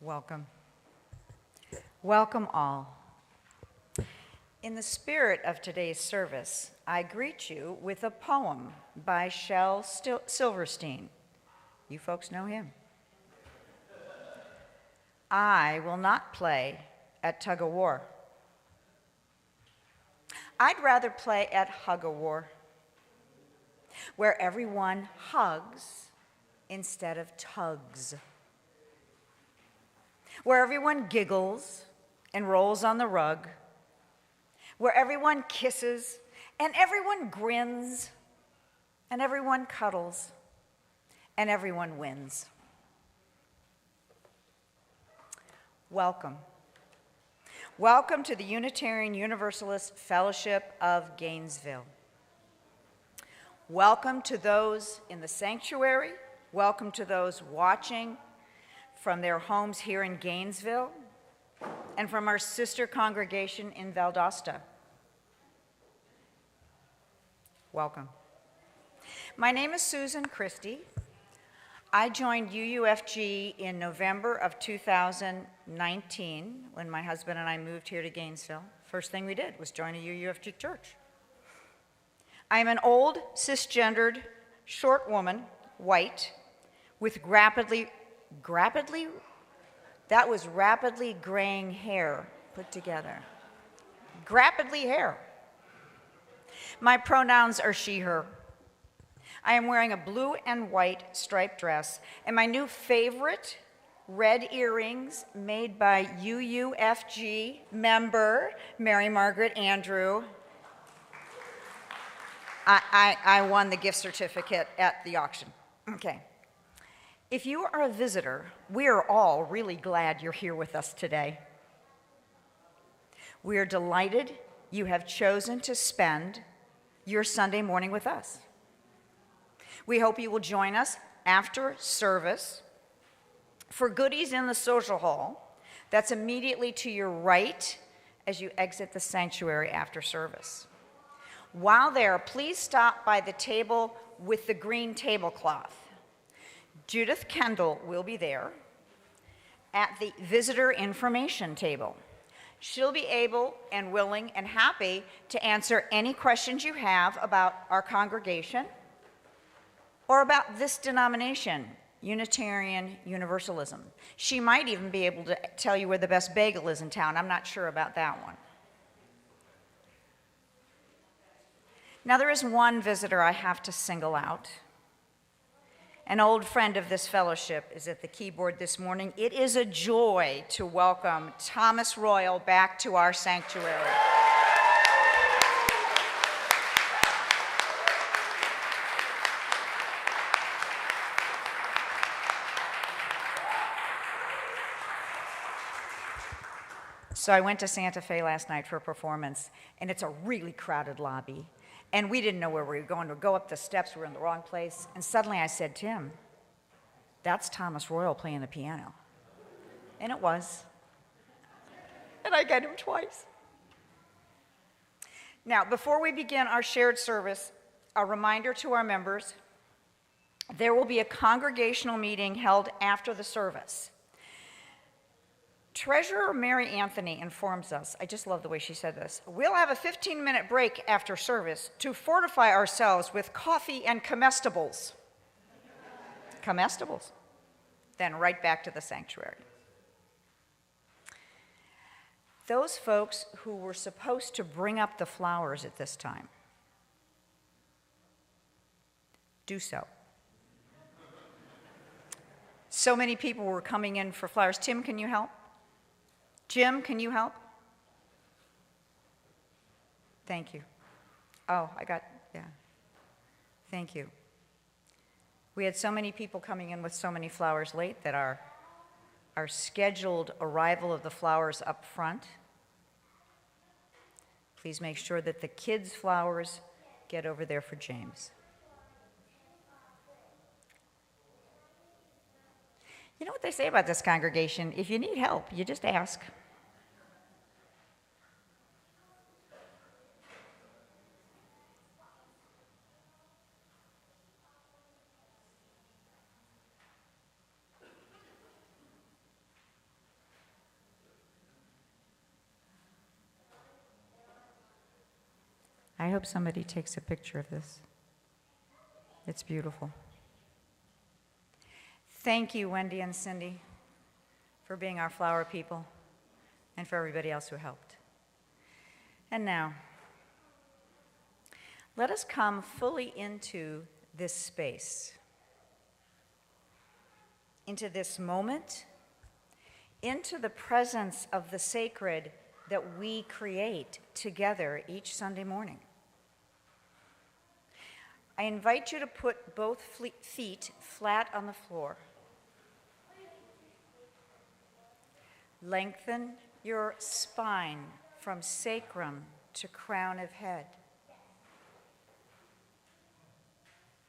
Welcome. Welcome all. In the spirit of today's service, I greet you with a poem by Shel Silverstein. You folks know him. I will not play at tug-of-war. I'd rather play at hug-a-war, where everyone hugs instead of tugs, where everyone giggles and rolls on the rug, where everyone kisses and everyone grins and everyone cuddles and everyone wins. Welcome. Welcome to the Unitarian Universalist Fellowship of Gainesville. Welcome to those in the sanctuary. Welcome to those watching from their homes here in Gainesville and from our sister congregation in Valdosta. Welcome. My name is Susan Christie. I joined UUFG in November of 2019 when my husband and I moved here to Gainesville. First thing we did was join a UUFG church. I'm an old, cisgendered, short woman, white, with rapidly graying hair put together. Rapidly hair. My pronouns are she, her. I am wearing a blue and white striped dress, and my new favorite, red earrings made by UUFG member Mary Margaret Andrew. I won the gift certificate at the auction. Okay. If you are a visitor, we are all really glad you're here with us today. We are delighted you have chosen to spend your Sunday morning with us. We hope you will join us after service for goodies in the social hall that's immediately to your right as you exit the sanctuary after service. While there, please stop by the table with the green tablecloth. Judith Kendall will be there at the visitor information table. She'll be able and willing and happy to answer any questions you have about our congregation or about this denomination, Unitarian Universalism. She might even be able to tell you where the best bagel is in town. I'm not sure about that one. Now, there is one visitor I have to single out. An old friend of this fellowship is at the keyboard this morning. It is a joy to welcome Thomas Royal back to our sanctuary. So I went to Santa Fe last night for a performance, and it's a really crowded lobby. And we didn't know where we were going. We'd go up the steps, we were in the wrong place. And suddenly I said, Tim, that's Thomas Royal playing the piano. And it was. And I got him twice. Now, before we begin our shared service, a reminder to our members, there will be a congregational meeting held after the service. Treasurer Mary Anthony informs us, I just love the way she said this, we'll have a 15-minute break after service to fortify ourselves with coffee and comestibles. Comestibles. Then right back to the sanctuary. Those folks who were supposed to bring up the flowers at this time, do so. So many people were coming in for flowers. Tim, can you help? Jim, can you help? Thank you. Oh, yeah. Thank you. We had so many people coming in with so many flowers late that our scheduled arrival of the flowers up front, please make sure that the kids' flowers get over there for James. You know what they say about this congregation? If you need help, you just ask. I hope somebody takes a picture of this. It's beautiful. Thank you, Wendy and Cindy, for being our flower people and for everybody else who helped. And now, let us come fully into this space, into this moment, into the presence of the sacred that we create together each Sunday morning. I invite you to put both feet flat on the floor. Lengthen your spine from sacrum to crown of head.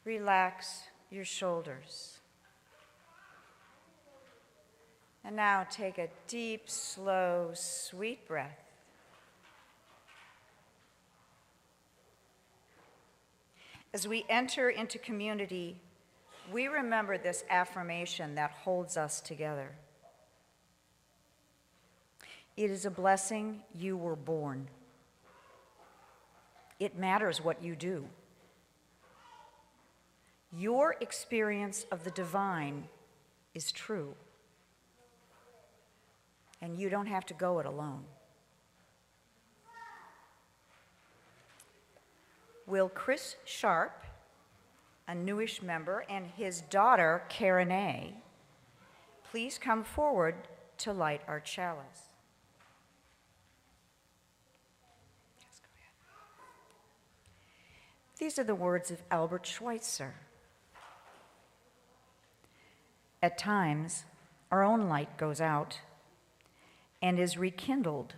Relax your shoulders. And now take a deep, slow, sweet breath. As we enter into community, we remember this affirmation that holds us together. It is a blessing you were born. It matters what you do. Your experience of the divine is true. And you don't have to go it alone. Will Chris Sharp, a newish member, and his daughter, Karen A., please come forward to light our chalice? Yes, go ahead. These are the words of Albert Schweitzer. At times, our own light goes out and is rekindled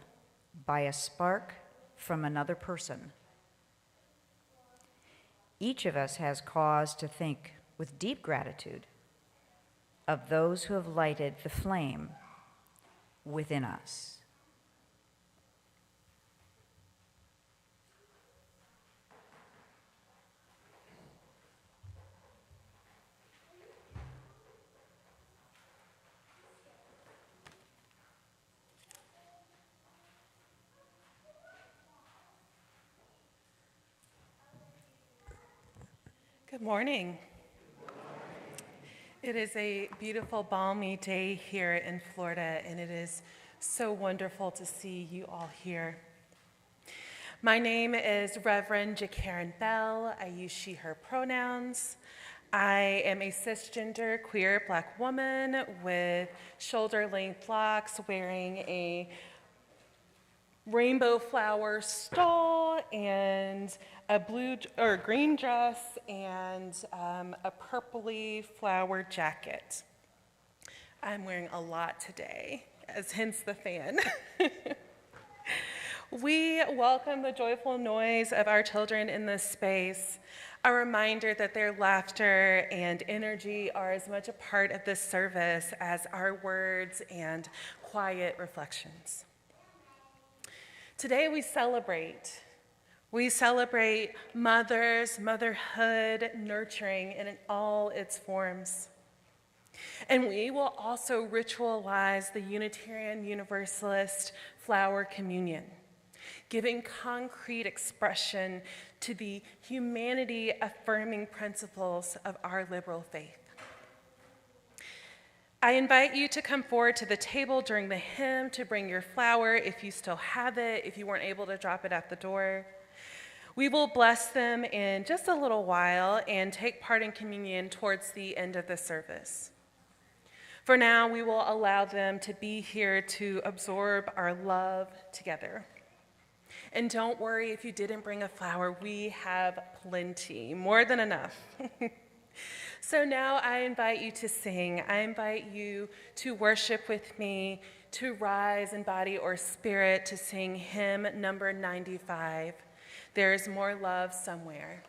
by a spark from another person. Each of us has cause to think with deep gratitude of those who have lighted the flame within us. Good morning. It is a beautiful, balmy day here in Florida, and it is so wonderful to see you all here. My name is Reverend Jacaren Bell. I use she, her pronouns. I am a cisgender, queer, Black woman with shoulder-length locks, wearing a rainbow flower stole and a blue or green dress and a purpley flower jacket. I'm wearing a lot today, as hence the fan. We welcome the joyful noise of our children in this space, a reminder that their laughter and energy are as much a part of this service as our words and quiet reflections. Today we celebrate mothers, motherhood, nurturing in all its forms. And we will also ritualize the Unitarian Universalist flower communion, giving concrete expression to the humanity-affirming principles of our liberal faith. I invite you to come forward to the table during the hymn to bring your flower if you still have it, if you weren't able to drop it at the door. We will bless them in just a little while and take part in communion towards the end of the service. For now, we will allow them to be here to absorb our love together. And don't worry if you didn't bring a flower, we have plenty, more than enough. So now I invite you to sing. I invite you to worship with me, to rise in body or spirit, to sing hymn number 95, There is More Love Somewhere.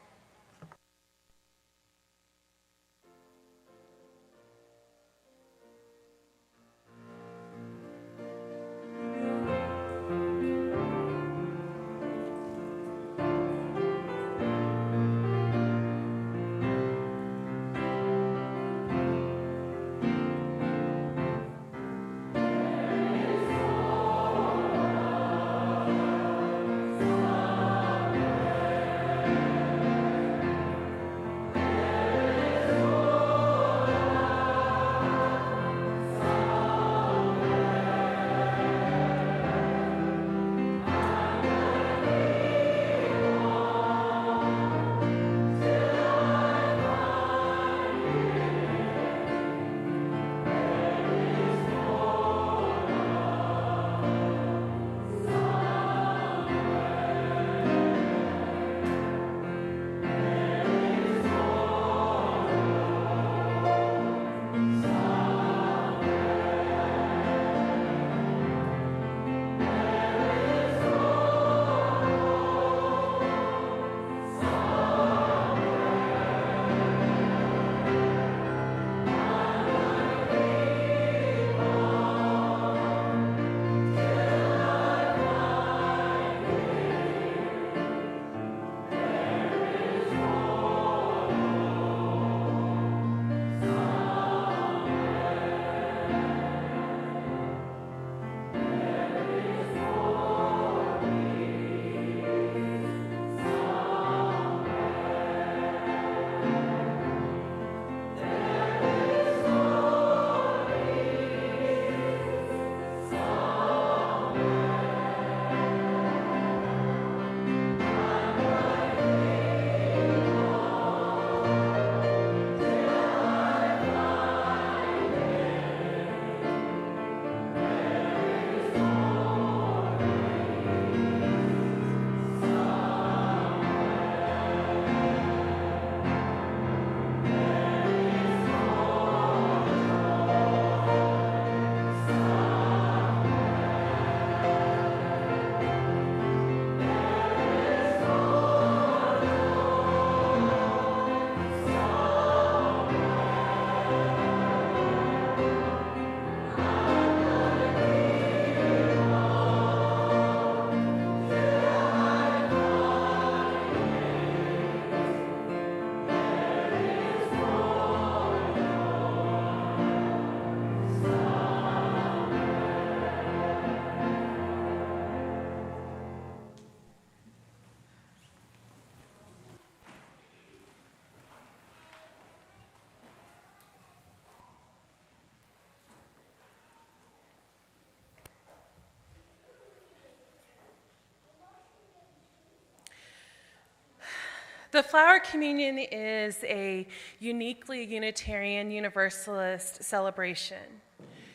The Flower Communion is a uniquely Unitarian Universalist celebration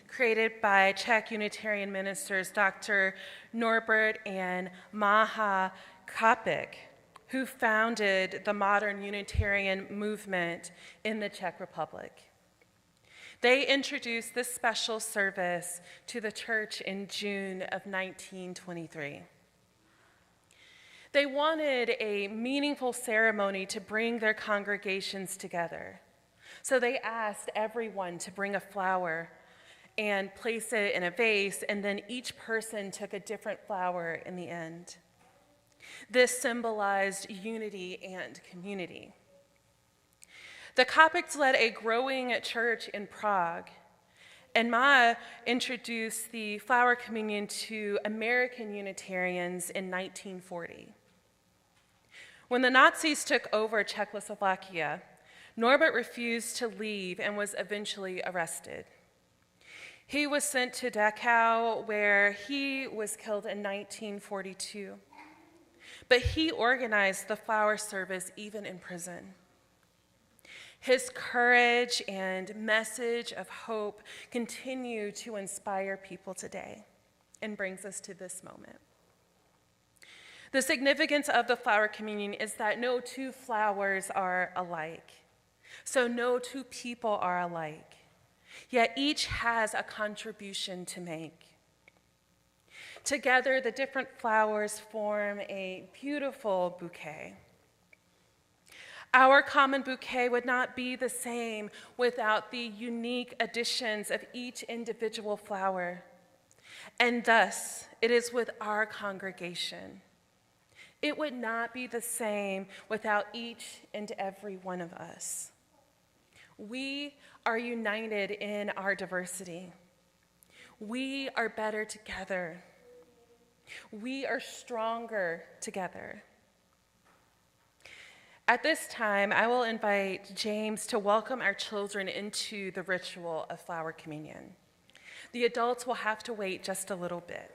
created by Czech Unitarian ministers Dr. Norbert and Maha Kopik, who founded the modern Unitarian movement in the Czech Republic. They introduced this special service to the church in June of 1923. They wanted a meaningful ceremony to bring their congregations together. So they asked everyone to bring a flower and place it in a vase, and then each person took a different flower in the end. This symbolized unity and community. The Kopics led a growing church in Prague, and Ma introduced the Flower Communion to American Unitarians in 1940. When the Nazis took over Czechoslovakia, Norbert refused to leave and was eventually arrested. He was sent to Dachau, where he was killed in 1942. But he organized the flower service even in prison. His courage and message of hope continue to inspire people today and brings us to this moment. The significance of the Flower Communion is that no two flowers are alike. So no two people are alike. Yet each has a contribution to make. Together, the different flowers form a beautiful bouquet. Our common bouquet would not be the same without the unique additions of each individual flower. And thus, it is with our congregation. It would not be the same without each and every one of us. We are united in our diversity. We are better together. We are stronger together. At this time, I will invite James to welcome our children into the ritual of Flower Communion. The adults will have to wait just a little bit.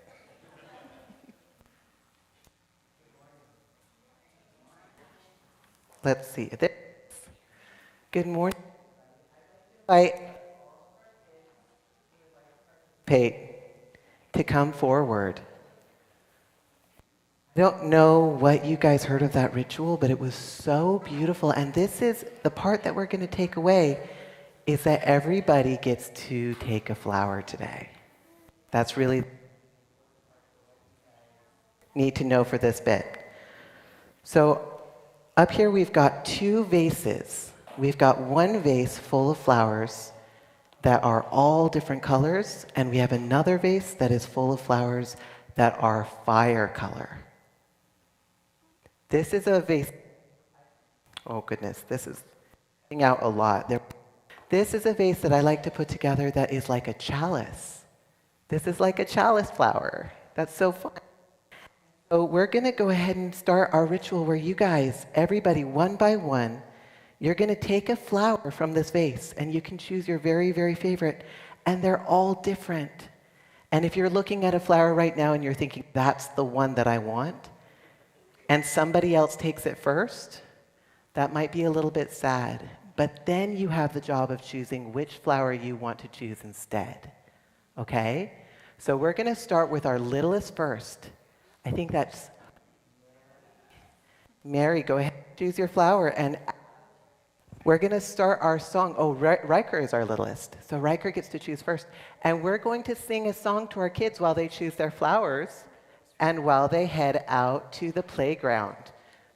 Let's see. Good morning. I to come forward. I don't know what you guys heard of that ritual, but it was so beautiful. And this is the part that we're going to take away, is that everybody gets to take a flower today. That's really need to know for this bit. So up here we've got two vases. We've got one vase full of flowers that are all different colors, and we have another vase that is full of flowers that are fire color. This is a vase. Oh goodness, this is coming out a lot. This is a vase that I like to put together that is like a chalice. This is like a chalice flower. That's so fun. So we're going to go ahead and start our ritual where you guys, everybody, one by one, you're going to take a flower from this vase, and you can choose your very, very favorite, and they're all different. And if you're looking at a flower right now and you're thinking, that's the one that I want, and somebody else takes it first, that might be a little bit sad. But then you have the job of choosing which flower you want to choose instead. Okay? So we're going to start with our littlest first. I think that's Mary. Go ahead, choose your flower. And we're going to start our song. Oh, Riker is our littlest. So Riker gets to choose first. And we're going to sing a song to our kids while they choose their flowers and while they head out to the playground.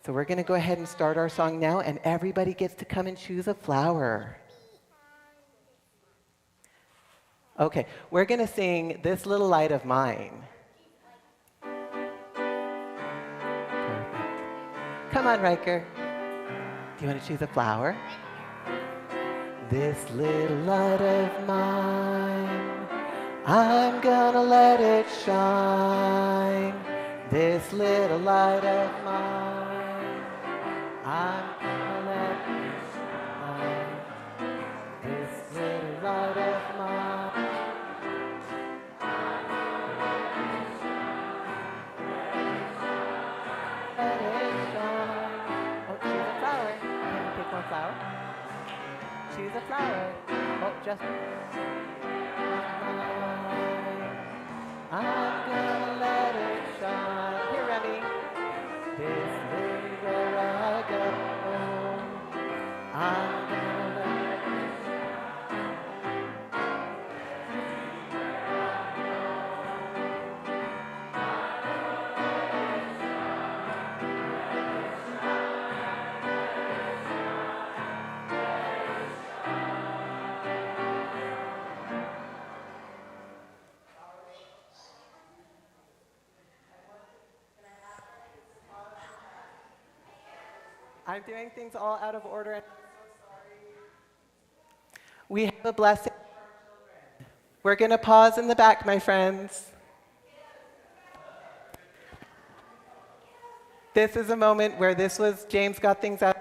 So we're going to go ahead and start our song now, and everybody gets to come and choose a flower. Okay, we're going to sing This Little Light of Mine. Perfect. Come on, Riker. Do you want to choose a flower? This little light of mine, I'm gonna let it shine. This little light of mine, I'm gonna let it shine. This little light of mine. Let it shine. Oh, choose a flower. I'm doing things all out of order. I'm so sorry. We have a blessing. We're going to pause in the back, my friends. This is a moment where James got things out.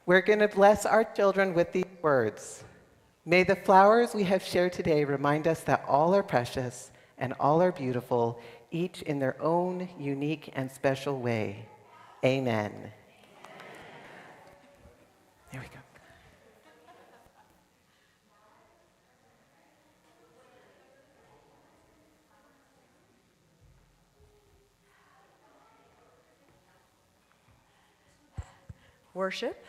We're going to bless our children with these words. May the flowers we have shared today remind us that all are precious and all are beautiful, each in their own unique and special way. Amen. There we go. Worship,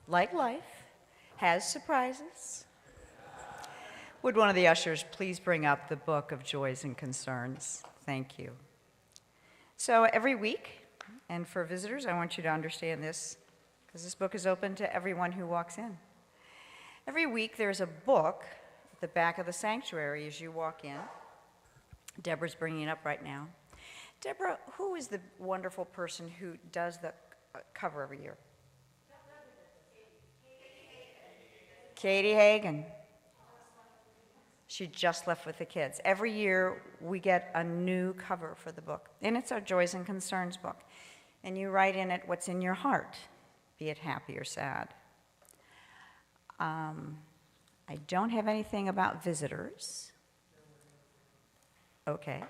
like life, has surprises. Would one of the ushers please bring up the Book of Joys and Concerns? Thank you. So every week, and for visitors, I want you to understand this, because this book is open to everyone who walks in. Every week there's a book at the back of the sanctuary as you walk in. Deborah's bringing it up right now. Deborah, who is the wonderful person who does the cover every year? Katie Hagen. She just left with the kids. Every year we get a new cover for the book, and it's our Joys and Concerns book. And you write in it what's in your heart, be it happy or sad. I don't have anything about visitors. Okay.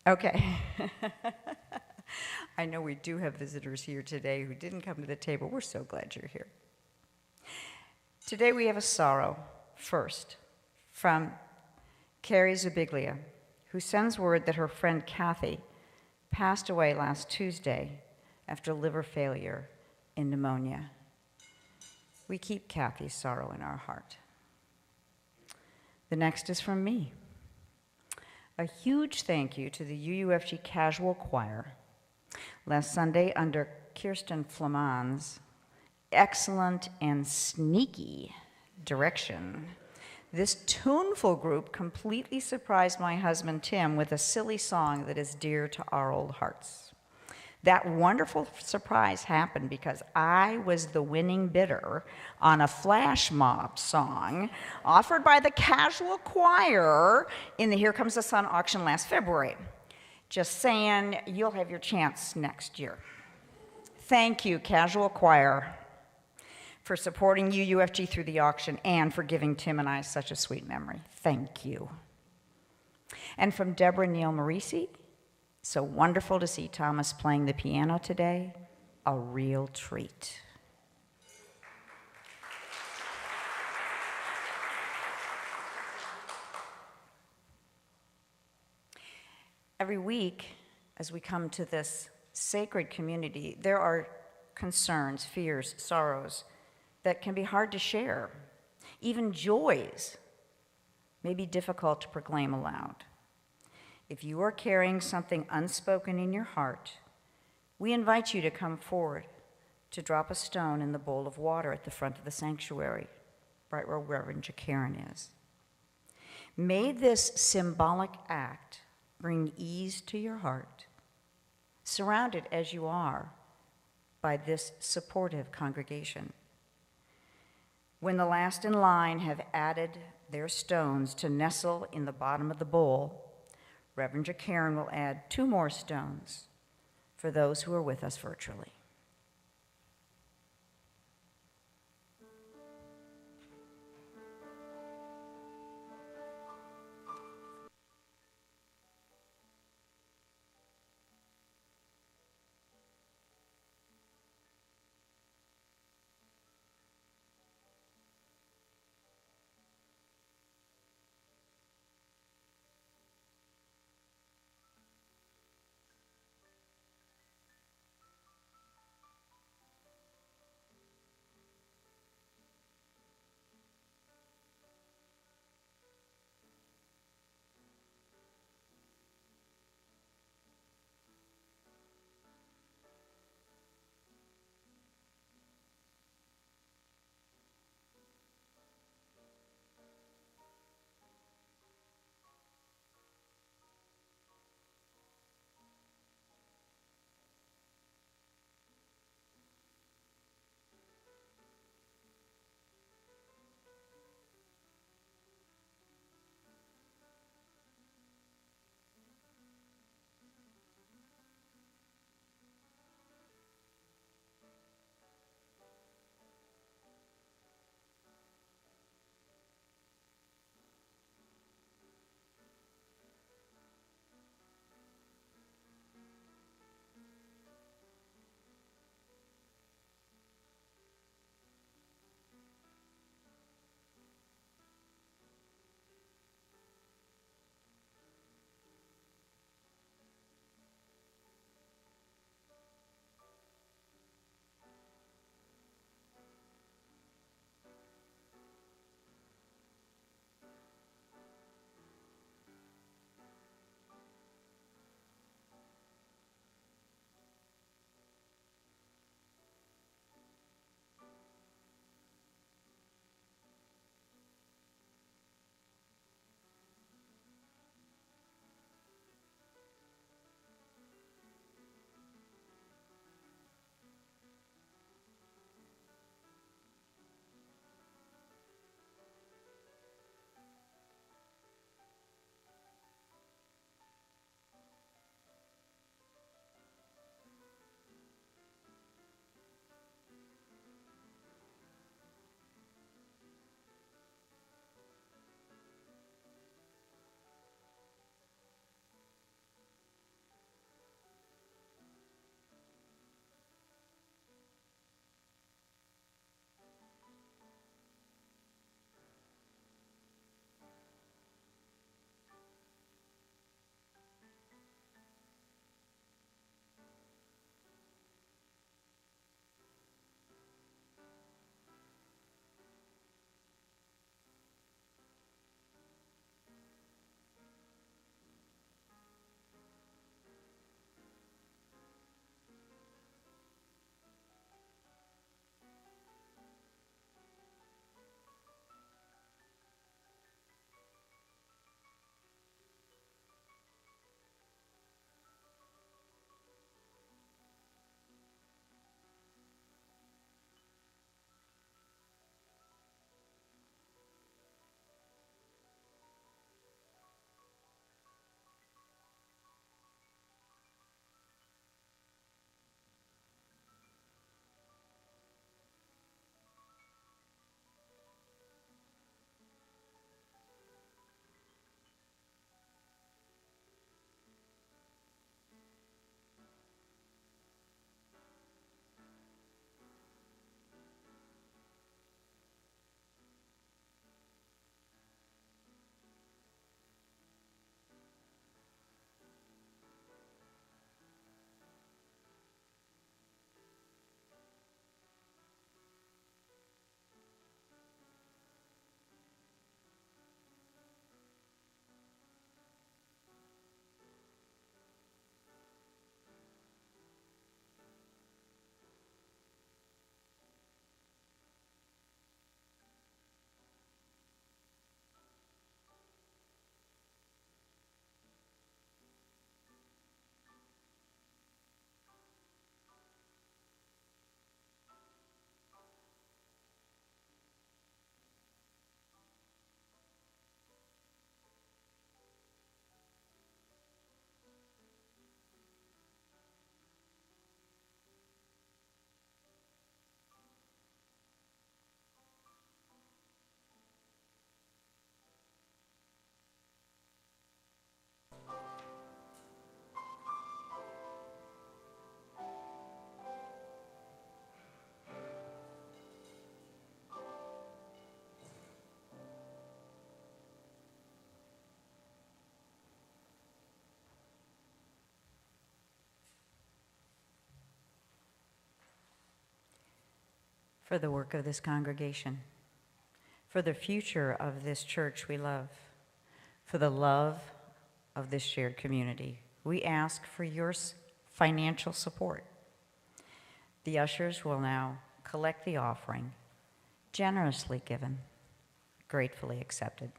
Okay. I know we do have visitors here today who didn't come to the table. We're so glad you're here. Today we have a sorrow first from Carrie Zubiglia, who sends word that her friend Kathy passed away last Tuesday after liver failure and pneumonia. We keep Kathy's sorrow in our heart. The next is from me. A huge thank you to the UUFG Casual Choir. Last Sunday, under Kirsten Flamand's excellent and sneaky direction, this tuneful group completely surprised my husband Tim with a silly song that is dear to our old hearts. That wonderful surprise happened because I was the winning bidder on a flash mob song offered by the Casual Choir in the Here Comes the Sun auction last February. Just saying, you'll have your chance next year. Thank you, Casual Choir, for supporting UUFG through the auction and for giving Tim and I such a sweet memory. Thank you. And from Deborah Neal Marisi, so wonderful to see Thomas playing the piano today. A real treat. Every week, as we come to this sacred community, there are concerns, fears, sorrows that can be hard to share. Even joys may be difficult to proclaim aloud. If you are carrying something unspoken in your heart, we invite you to come forward to drop a stone in the bowl of water at the front of the sanctuary, right where Reverend Jacaren is. May this symbolic act bring ease to your heart, surrounded as you are by this supportive congregation. When the last in line have added their stones to nestle in the bottom of the bowl, Reverend Jacaren will add 2 more stones for those who are with us virtually. for the work of this congregation, for the future of this church we love, for the love of this shared community. We ask for your financial support. The ushers will now collect the offering, generously given, gratefully accepted.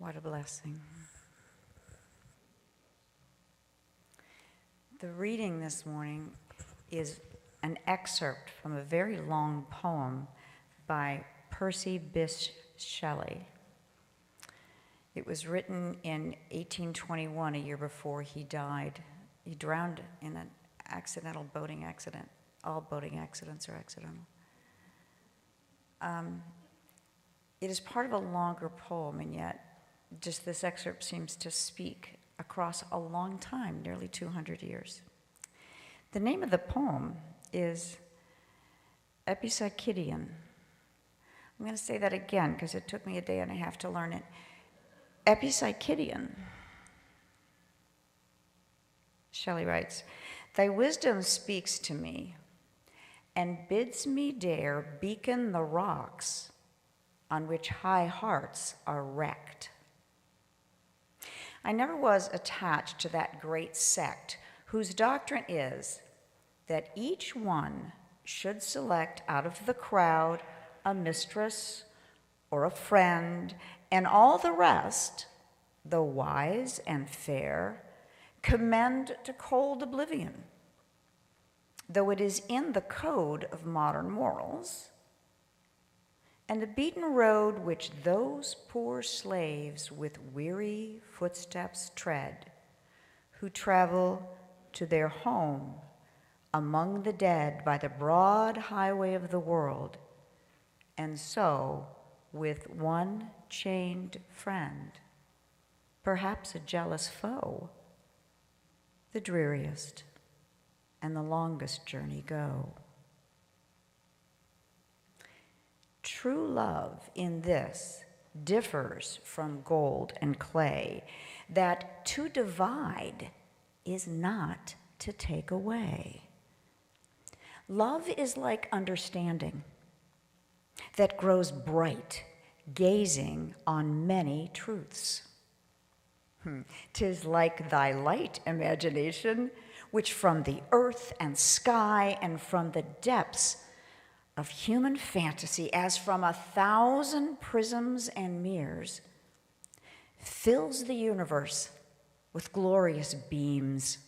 What a blessing. The reading this morning is an excerpt from a very long poem by Percy Bysshe Shelley. It was written in 1821, a year before he died. He drowned in an accidental boating accident. All boating accidents are accidental. It is part of a longer poem, and yet just this excerpt seems to speak across a long time, nearly 200 years. The name of the poem is Epipsychidion. I'm going to say that again because it took me a day and a half to learn it. Epipsychidion. Shelley writes, "Thy wisdom speaks to me and bids me dare beacon the rocks on which high hearts are wrecked. I never was attached to that great sect whose doctrine is that each one should select out of the crowd a mistress or a friend, and all the rest, though wise and fair, commend to cold oblivion, though it is in the code of modern morals, and the beaten road which those poor slaves with weary footsteps tread, who travel to their home among the dead by the broad highway of the world, and so with one chained friend, perhaps a jealous foe, the dreariest and the longest journey go. True love in this differs from gold and clay, that to divide is not to take away. Love is like understanding that grows bright, gazing on many truths. 'Tis like thy light imagination, which from the earth and sky and from the depths of human fantasy as from 1,000 prisms and mirrors fills the universe with glorious beams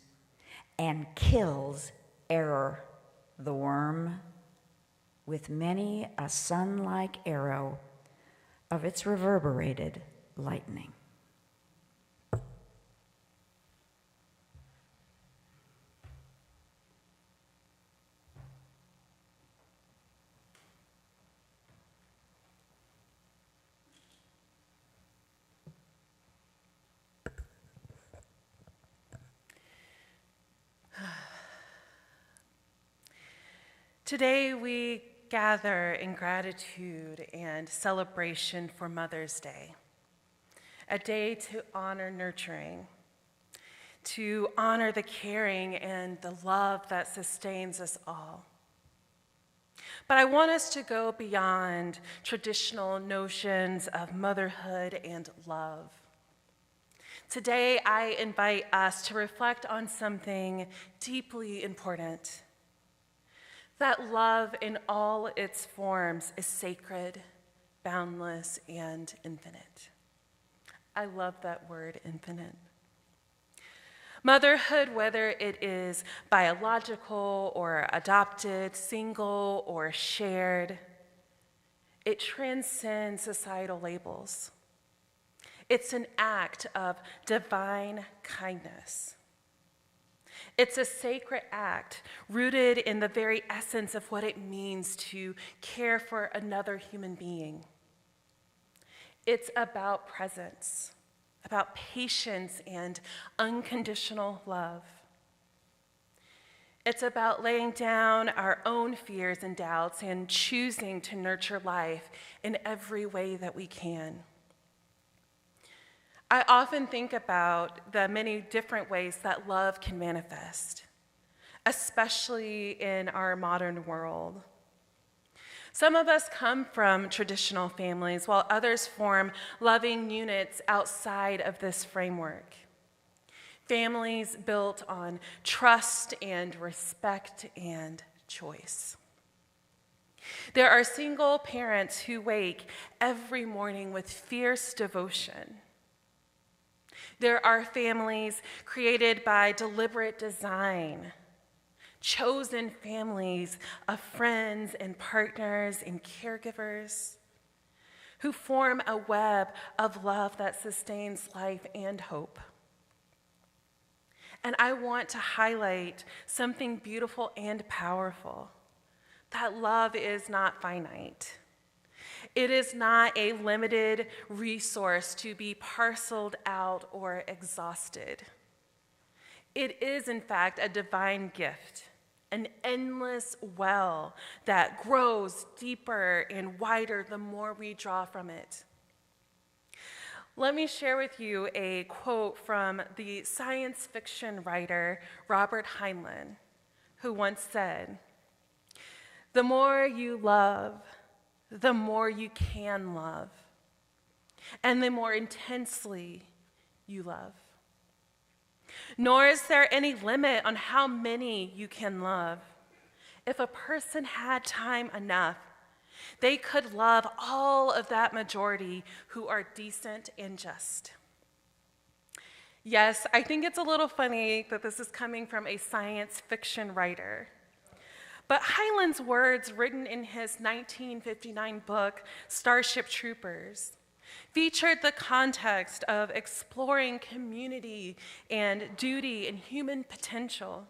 and kills error, the worm, with many a sun-like arrow of its reverberated lightning. Today we gather in gratitude and celebration for Mother's Day, a day to honor nurturing, to honor the caring and the love that sustains us all. But I want us to go beyond traditional notions of motherhood and love. Today I invite us to reflect on something deeply important. That love in all its forms is sacred, boundless, and infinite. I love that word, infinite. Motherhood, whether it is biological or adopted, single or shared, it transcends societal labels. It's an act of divine kindness. It's a sacred act rooted in the very essence of what it means to care for another human being. It's about presence, about patience and unconditional love. It's about laying down our own fears and doubts and choosing to nurture life in every way that we can. I often think about the many different ways that love can manifest, especially in our modern world. Some of us come from traditional families, while others form loving units outside of this framework. Families built on trust and respect and choice. There are single parents who wake every morning with fierce devotion. There are families created by deliberate design, chosen families of friends and partners and caregivers who form a web of love that sustains life and hope. And I want to highlight something beautiful and powerful, that love is not finite. It is not a limited resource to be parceled out or exhausted. It is, in fact, a divine gift, an endless well that grows deeper and wider the more we draw from it. Let me share with you a quote from the science fiction writer Robert Heinlein, who once said, "The more you love, the more you can love, and the more intensely you love. Nor is there any limit on how many you can love. If a person had time enough, they could love all of that majority who are decent and just." Yes, I think it's a little funny that this is coming from a science fiction writer. But Heinlein's words, written in his 1959 book, Starship Troopers, featured the context of exploring community and duty and human potential.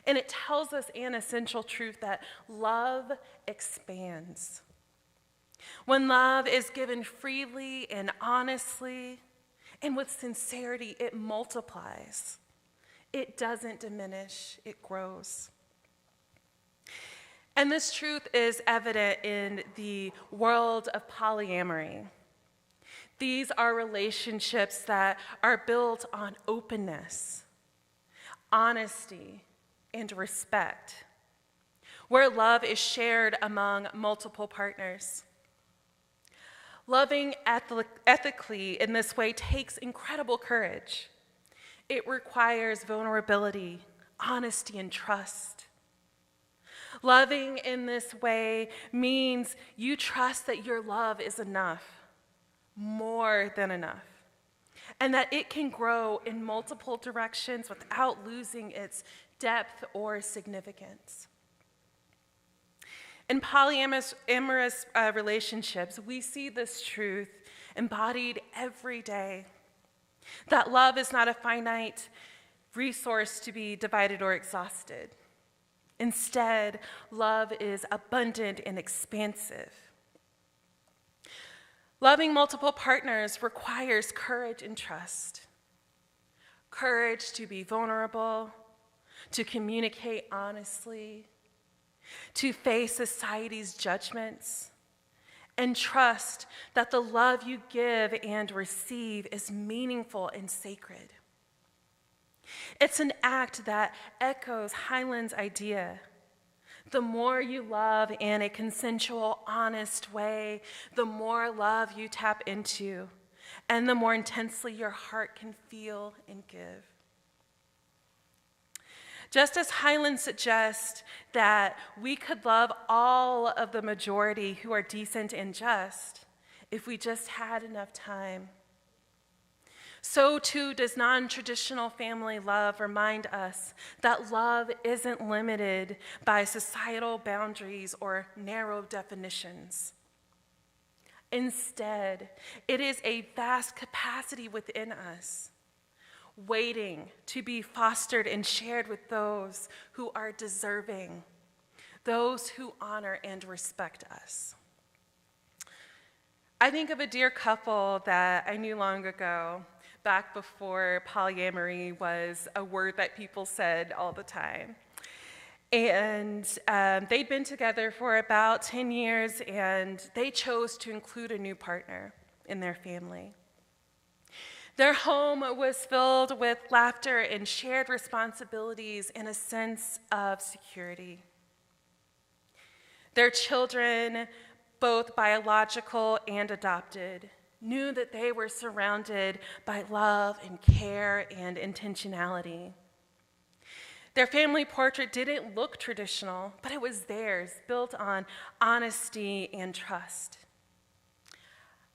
And it tells us an essential truth that love expands. When love is given freely and honestly and with sincerity, it multiplies. It doesn't diminish, it grows. And this truth is evident in the world of polyamory. These are relationships that are built on openness, honesty, and respect, where love is shared among multiple partners. Loving ethically in this way takes incredible courage. It requires vulnerability, honesty, and trust. Loving in this way means you trust that your love is enough, more than enough, and that it can grow in multiple directions without losing its depth or significance. In polyamorous relationships, we see this truth embodied every day, that love is not a finite resource to be divided or exhausted. Instead, love is abundant and expansive. Loving multiple partners requires courage and trust. Courage to be vulnerable, to communicate honestly, to face society's judgments, and trust that the love you give and receive is meaningful and sacred. It's an act that echoes Highland's idea. The more you love in a consensual, honest way, the more love you tap into, and the more intensely your heart can feel and give. Just as Highland suggests that we could love all of the majority who are decent and just if we just had enough time, so too does non-traditional family love remind us that love isn't limited by societal boundaries or narrow definitions. Instead, it is a vast capacity within us, waiting to be fostered and shared with those who are deserving, those who honor and respect us. I think of a dear couple that I knew long ago, back before polyamory was a word that people said all the time. And they'd been together for about 10 years, and they chose to include a new partner in their family. Their home was filled with laughter and shared responsibilities and a sense of security. Their children, both biological and adopted, knew that they were surrounded by love and care and intentionality. Their family portrait didn't look traditional, but it was theirs, built on honesty and trust.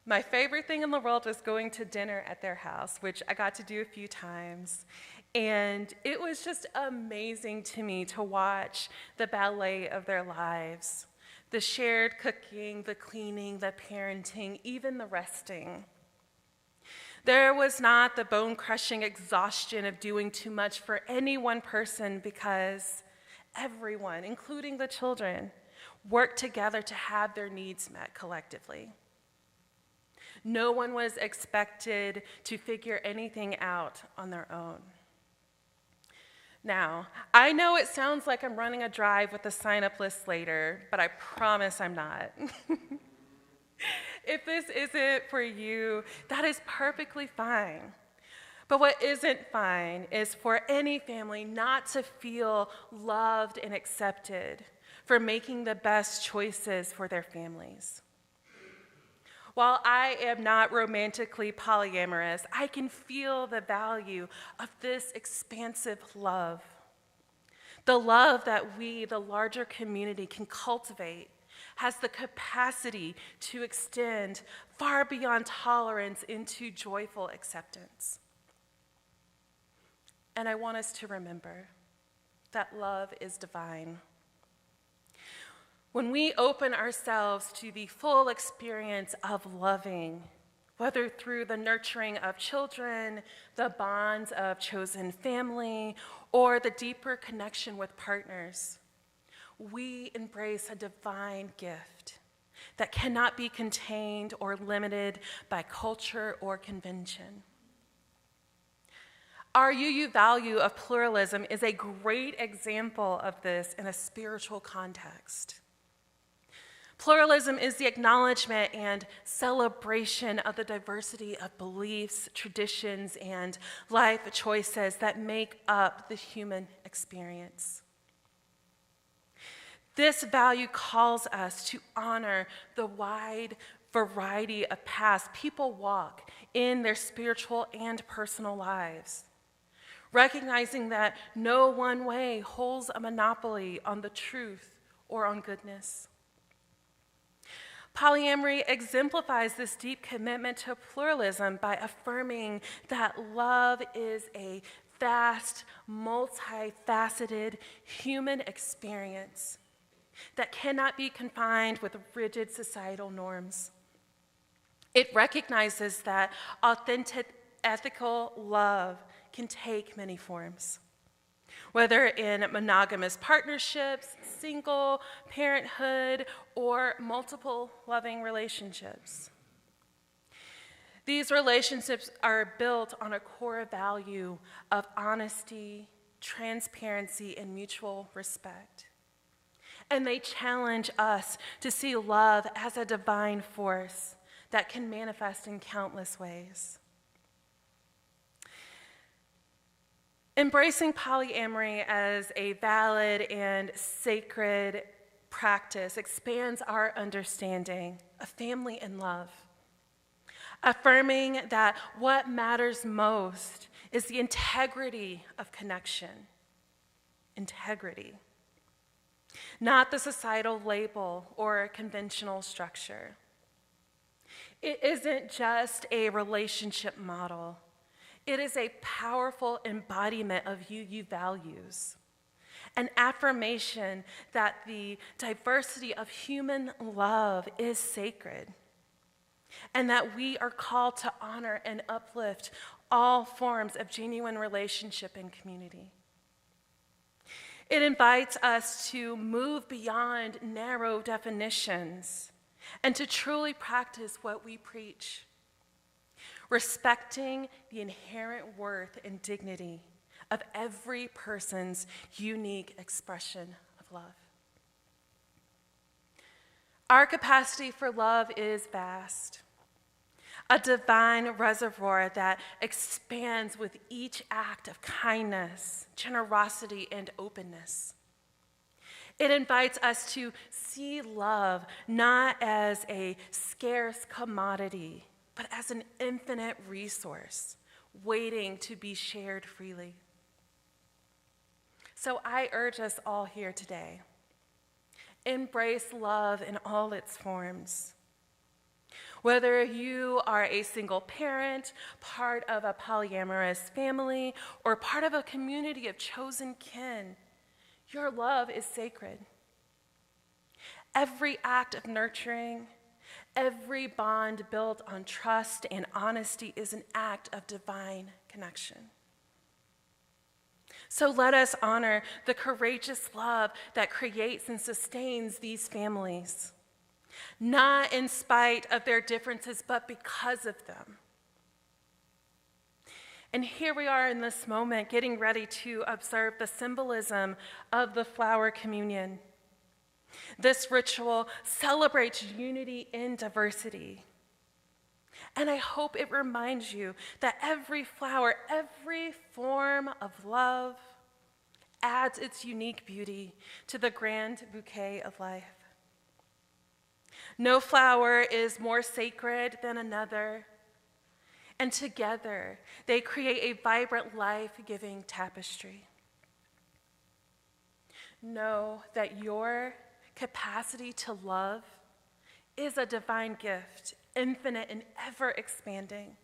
My favorite thing in the world was going to dinner at their house, which I got to do a few times. And it was just amazing to me to watch the ballet of their lives. The shared cooking, the cleaning, the parenting, even the resting. There was not the bone-crushing exhaustion of doing too much for any one person because everyone, including the children, worked together to have their needs met collectively. No one was expected to figure anything out on their own. Now, I know it sounds like I'm running a drive with a sign-up list later, but I promise I'm not. If this isn't for you, that is perfectly fine. But what isn't fine is for any family not to feel loved and accepted for making the best choices for their families. While I am not romantically polyamorous, I can feel the value of this expansive love. The love that we, the larger community, can cultivate has the capacity to extend far beyond tolerance into joyful acceptance. And I want us to remember that love is divine. When we open ourselves to the full experience of loving, whether through the nurturing of children, the bonds of chosen family, or the deeper connection with partners, we embrace a divine gift that cannot be contained or limited by culture or convention. Our UU value of pluralism is a great example of this in a spiritual context. Pluralism is the acknowledgement and celebration of the diversity of beliefs, traditions, and life choices that make up the human experience. This value calls us to honor the wide variety of paths people walk in their spiritual and personal lives, recognizing that no one way holds a monopoly on the truth or on goodness. Polyamory exemplifies this deep commitment to pluralism by affirming that love is a vast, multifaceted human experience that cannot be confined with rigid societal norms. It recognizes that authentic, ethical love can take many forms, whether in monogamous partnerships, single parenthood, or multiple loving relationships. These relationships are built on a core value of honesty, transparency, and mutual respect. And they challenge us to see love as a divine force that can manifest in countless ways. Embracing polyamory as a valid and sacred practice expands our understanding of family and love, affirming that what matters most is the integrity of connection. Integrity. Not the societal label or conventional structure. It isn't just a relationship model. It is a powerful embodiment of UU values, an affirmation that the diversity of human love is sacred, and that we are called to honor and uplift all forms of genuine relationship and community. It invites us to move beyond narrow definitions and to truly practice what we preach, respecting the inherent worth and dignity of every person's unique expression of love. Our capacity for love is vast, a divine reservoir that expands with each act of kindness, generosity, and openness. It invites us to see love not as a scarce commodity, but as an infinite resource waiting to be shared freely. So I urge us all here today, embrace love in all its forms. Whether you are a single parent, part of a polyamorous family, or part of a community of chosen kin, your love is sacred. Every act of nurturing, every bond built on trust and honesty is an act of divine connection. So let us honor the courageous love that creates and sustains these families, not in spite of their differences, but because of them. And here we are in this moment, getting ready to observe the symbolism of the flower communion. This ritual celebrates unity in diversity. And I hope it reminds you that every flower, every form of love adds its unique beauty to the grand bouquet of life. No flower is more sacred than another, and together they create a vibrant, life-giving tapestry. Know that your capacity to love is a divine gift, infinite and ever expanding.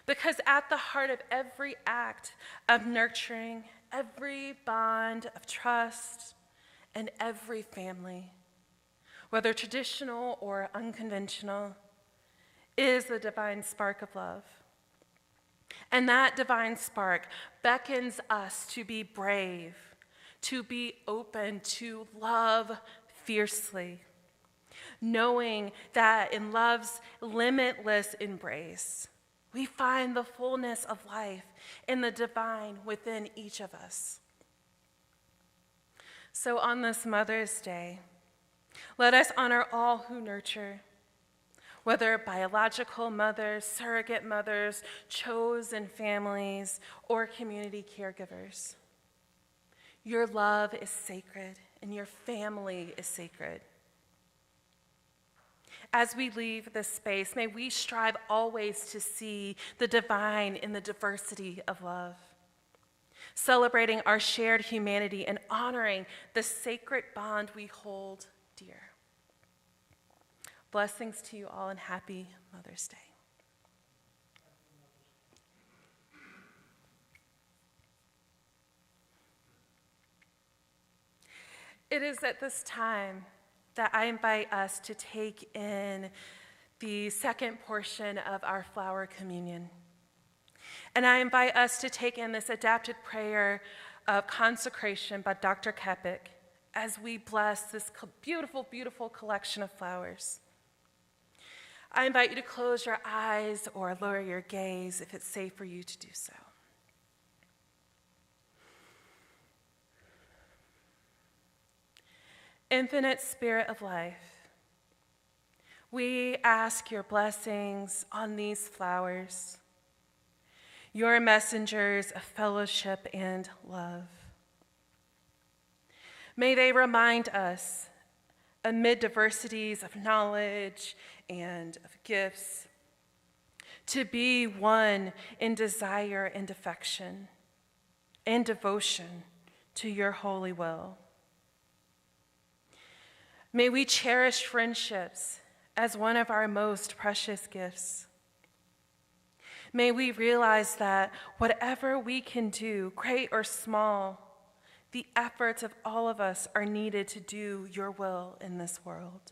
Because at the heart of every act of nurturing, every bond of trust, and every family, whether traditional or unconventional, is the divine spark of love. And that divine spark beckons us to be brave, to be open, to love fiercely, knowing that in love's limitless embrace, we find the fullness of life in the divine within each of us. So on this Mother's Day, let us honor all who nurture, whether biological mothers, surrogate mothers, chosen families, or community caregivers. Your love is sacred, and your family is sacred. As we leave this space, may we strive always to see the divine in the diversity of love, celebrating our shared humanity and honoring the sacred bond we hold dear. Blessings to you all and happy Mother's Day. It is at this time that I invite us to take in the second portion of our flower communion. And I invite us to take in this adapted prayer of consecration by Dr. Kepik as we bless this beautiful, beautiful collection of flowers. I invite you to close your eyes or lower your gaze if it's safe for you to do so. Infinite Spirit of life, we ask your blessings on these flowers, your messengers of fellowship and love. May they remind us, amid diversities of knowledge and of gifts, to be one in desire and affection and devotion to your holy will. May we cherish friendships as one of our most precious gifts. May we realize that whatever we can do, great or small, the efforts of all of us are needed to do your will in this world.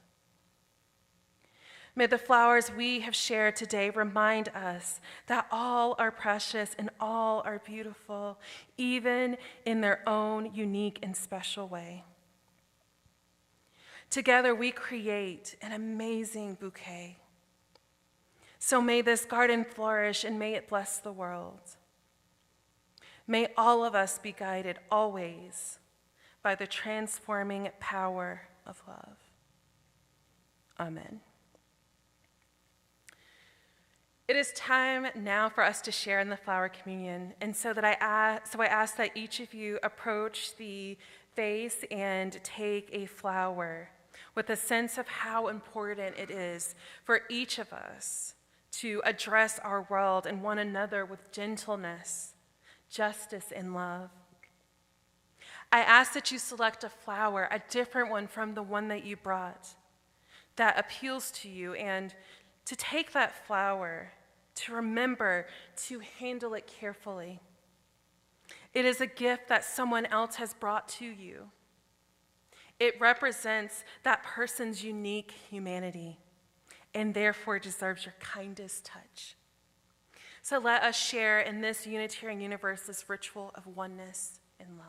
May the flowers we have shared today remind us that all are precious and all are beautiful, even in their own unique and special way. Together we create an amazing bouquet. So may this garden flourish and may it bless the world. May all of us be guided always by the transforming power of love. Amen. It is time now for us to share in the flower communion, and so I ask that each of you approach the vase and take a flower with a sense of how important it is for each of us to address our world and one another with gentleness, justice, and love. I ask that you select a flower, a different one from the one that you brought, that appeals to you, and to take that flower, to remember to handle it carefully. It is a gift that someone else has brought to you. It represents that person's unique humanity and therefore deserves your kindest touch. So let us share in this Unitarian Universalist ritual of oneness and love.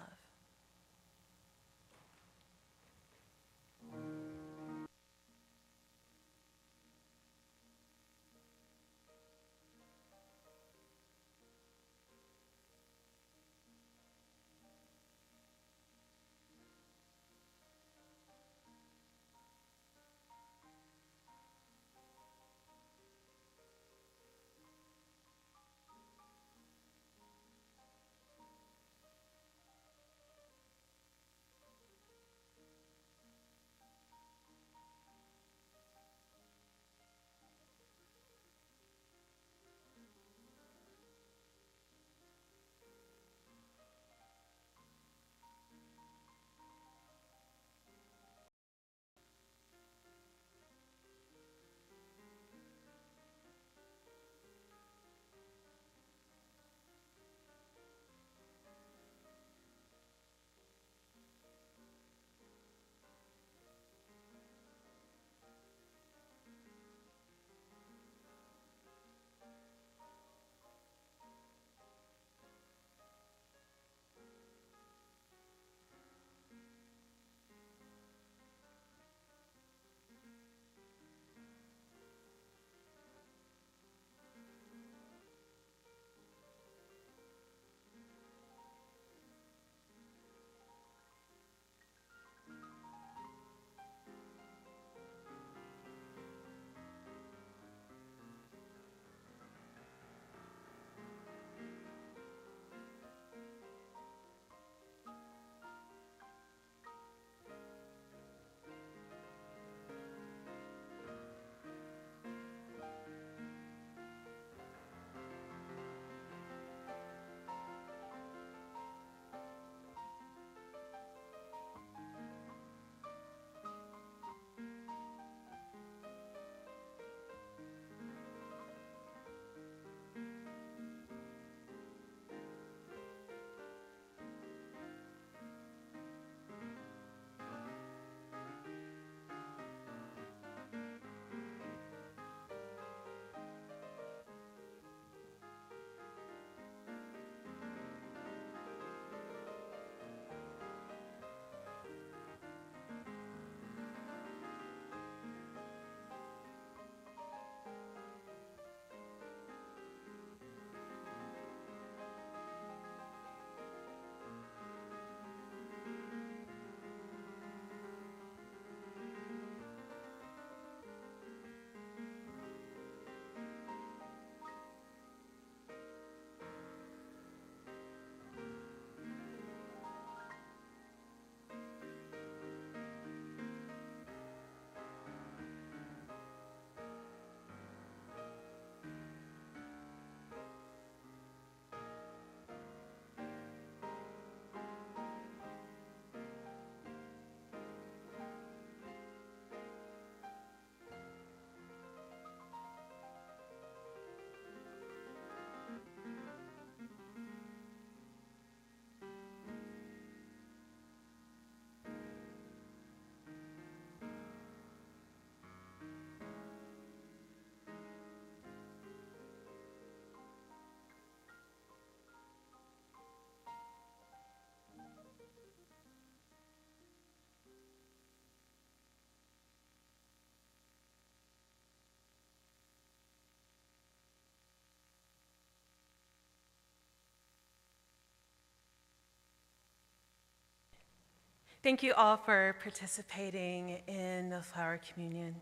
Thank you all for participating in the flower communion.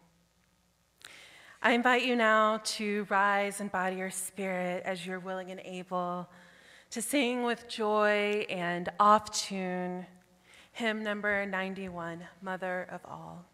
I invite you now to rise and body your spirit as you're willing and able to sing with joy and off tune hymn number 91, Mother of All.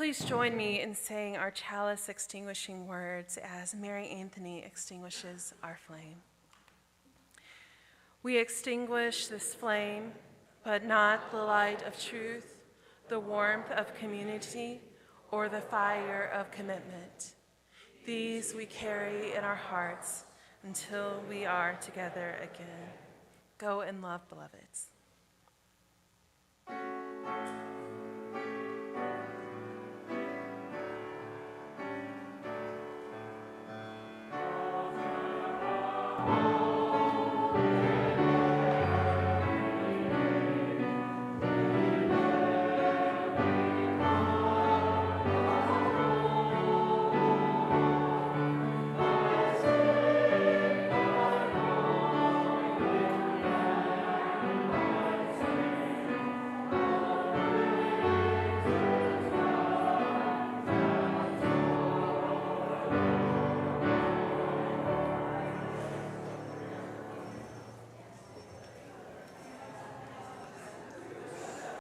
Please join me in saying our chalice extinguishing words as Mary Anthony extinguishes our flame. We extinguish this flame, but not the light of truth, the warmth of community, or the fire of commitment. These we carry in our hearts until we are together again. Go in love, beloveds.